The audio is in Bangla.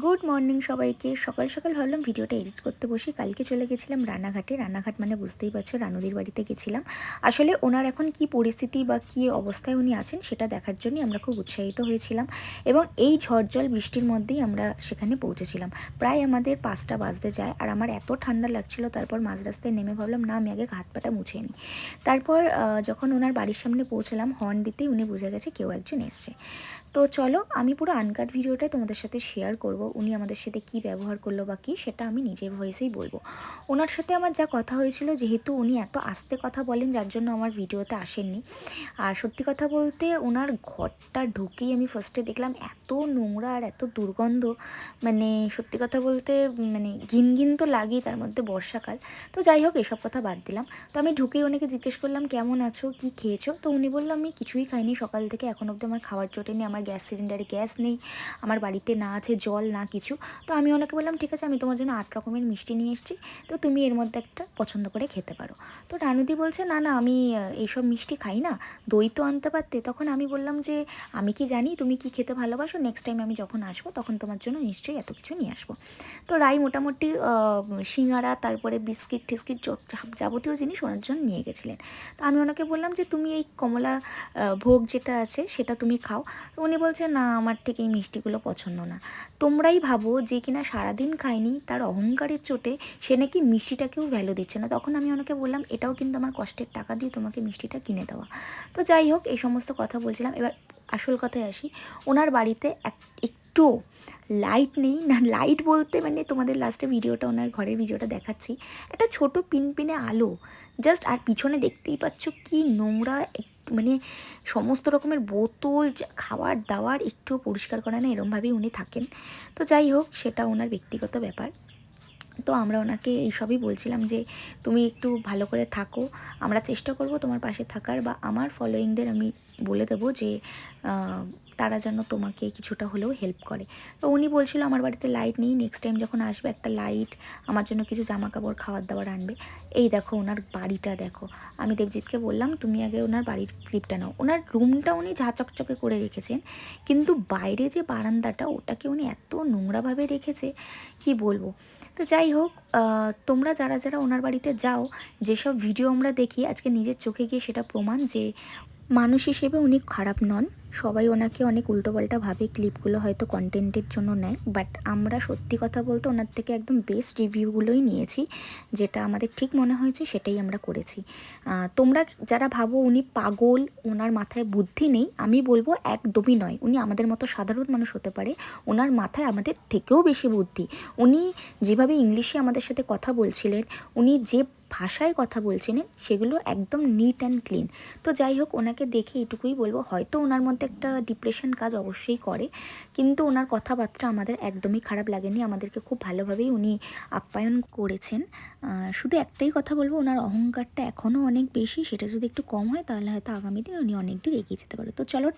গুড মর্নিং সবাইকে। সকাল সকাল ভাবলাম ভিডিওটা এডিট করতে বসি। কালকে চলে গেছিলাম রানাঘাটে। রানাঘাট মানে বুঝতেই পারছো, রানুদির বাড়িতে গেছিলাম। আসলে ওনার এখন কি পরিস্থিতি বা কী অবস্থায় উনি আছেন সেটা দেখার জন্যই আমরা খুব উৎসাহিত হয়েছিলাম। এবং এই ঝড়জল বৃষ্টির মধ্যেই আমরা সেখানে পৌঁছেছিলাম। প্রায় আমাদের 5টা বাজতে যায়, আর আমার এত ঠান্ডা লাগছিল। তারপর মাঝ রাস্তায় নেমে ভাবলাম না, আমি আগে হাত পাটা মুছে নিই। তারপর যখন ওনার বাড়ির সামনে পৌঁছলাম, হর্ন দিতেই উনি বুঝে গেছে কেউ একজন এসছে। তো চলো, আমি পুরো আনকাট ভিডিওটাই তোমাদের সাথে শেয়ার করব। উনি আমাদের সাথে কি ব্যবহার করলো বা কী, সেটা আমি নিজের ভয়েসেই বলবো। ওনার সাথে আমার যা কথা হয়েছিল, যেহেতু উনি এত আস্তে কথা বলেন যার জন্য আমার ভিডিওতে আসেননি। আর সত্যি কথা বলতে ওনার ঘরটা ঢুকেই আমি ফার্স্টে দেখলাম এত নোংরা আর এত দুর্গন্ধ, মানে সত্যি কথা বলতে মানে ঘিন ঘিন তো লাগেই, তার মধ্যে বর্ষাকাল। তো যাই হোক, এসব কথা বাদ দিলাম। তো আমি ঢুকেই ওনাকে জিজ্ঞেস করলাম কেমন আছো, কি খেয়েছো। তো উনি বললো আমি কিছুই খাইনি সকাল থেকে, এখন অবধি আমার খাওয়ার জোটেনি, আমার গ্যাস সিলিন্ডারে গ্যাস নেই, আমার বাড়িতে না আছে জল না কিছু। তো আমি ওনাকে বললাম ঠিক আছে, আমি তোমার জন্য 8 রকমের মিষ্টি নিয়ে এসেছি, তো তুমি এর মধ্যে একটা পছন্দ করে খেতে পারো। তো রানুদি বলছে না না, আমি এইসব মিষ্টি খাই না, দই তো আনতে পারতে। তখন আমি বললাম যে আমি কি জানি তুমি কি খেতে ভালোবাসো, নেক্সট টাইম আমি যখন আসবো তখন তোমার জন্য নিশ্চয়ই এত কিছু নিয়ে আসবো। তো রাই মোটামুটি সিঙ্গারা, তারপরে বিস্কিট টিস্কিট যাবতীয় জিনিস ওনার জন্য নিয়ে গেছিলেন। তো আমি ওনাকে বললাম যে তুমি এই কমলা ভোগ যেটা আছে সেটা তুমি খাও। তো উনি বলছে না, আমার ঠিক এই মিষ্টিগুলো পছন্দ না। তোমরাই ভাবো, যে কিনা সারাদিন খায়নি, তার অহংকারের চোটে সে নাকি মিষ্টিটাকেও ভ্যালু দিচ্ছে না। তখন আমি ওনাকে বললাম এটাও কিন্তু আমার কষ্টের টাকা দিয়ে তোমাকে মিষ্টিটা কিনে দেওয়া। তো যাই হোক, এই সমস্ত কথা বলছিলাম। এবার আসল কথায় আসি। ওনার বাড়িতে একটু লাইট নেই, না লাইট বলতে মানে তোমাদের লাস্টে ভিডিওটা, ওনার ঘরের ভিডিওটা দেখাচ্ছি, একটা ছোট পিনপিনে আলো জাস্ট। আর পিছনে দেখতেই পাচ্ছ কি নোংরা, মানে সমস্ত রকমের বোতল, খাবার দাবার একটুও পরিষ্কার করে না, এরমভাবেই উনি থাকেন। তো যাই হোক, সেটা ওনার ব্যক্তিগত ব্যাপার। তো আমরা ওনাকে এইসবই বলছিলাম যে তুমি একটু ভালো করে থাকো, আমরা চেষ্টা করব তোমার পাশে থাকার, বা আমার ফলোয়িংদের আমি বলে দেবো যে তারা যেন তোমাকে কিছুটা হলেও হেল্প করে। তো উনি বলছিল আমার বাড়িতে লাইট নেই, নেক্সট টাইম যখন আসবে একটা লাইট, আমার জন্য কিছু জামা কাপড় খাবার দাবার আনবে। এই দেখো ওনার বাড়িটা দেখো। আমি দেবজিৎকে বললাম তুমি আগে ওনার বাড়ির ক্লিপটা নাও। ওনার রুমটা উনি ঝা চকচকে করে রেখেছেন, কিন্তু বাইরে যে বারান্দাটা, ওটাকে উনি এত নোংরাভাবে রেখেছে কি বলবো। তো যাই হোক, তোমরা যারা যারা ওনার বাড়িতে যাও, যেসব ভিডিও আমরা দেখি, আজকে নিজের চোখে গিয়ে সেটা প্রমাণ যে মানুষ হিসেবে উনি খারাপ নন। সবাই ওনাকে অনেক উল্টোপাল্টা ভাবে, ক্লিপগুলো হয়তো কন্টেন্টের জন্য নেয়, বাট আমরা সত্যি কথা বলতে ওনার থেকে একদম বেস্ট রিভিউগুলোই নিয়েছি। যেটা আমাদের ঠিক মনে হয়েছে সেটাই আমরা করেছি। তোমরা যারা ভাবো উনি পাগল, ওনার মাথায় বুদ্ধি নেই, আমি বলবো একদমই নয়। উনি আমাদের মতো সাধারণ মানুষ হতে পারে, ওনার মাথায় আমাদের থেকেও বেশি বুদ্ধি। উনি যেভাবে ইংলিশে আমাদের সাথে কথা বলছিলেন, উনি যে ভাষায় কথা বলছিলেন, সেগুলো একদম নিট অ্যান্ড ক্লিন। তো যাই হোক, ওনাকে দেখে এটুকুই বলবো, হয়তো ওনার মধ্যে একটা ডিপ্রেশন কাজ অবশ্যই করে, কিন্তু ওনার কথাবার্তা আমাদের একদমই খারাপ লাগেনি। আমাদেরকে খুব ভালোভাবেই উনি আপ্যায়ন করেছেন। শুধু একটাই কথা বলবো, ওনার অহংকারটা এখনও অনেক বেশি, সেটা যদি একটু কম হয় তাহলে হয়তো আগামী দিন উনি অনেক দূর এগিয়ে যেতে পারে। তো চলো।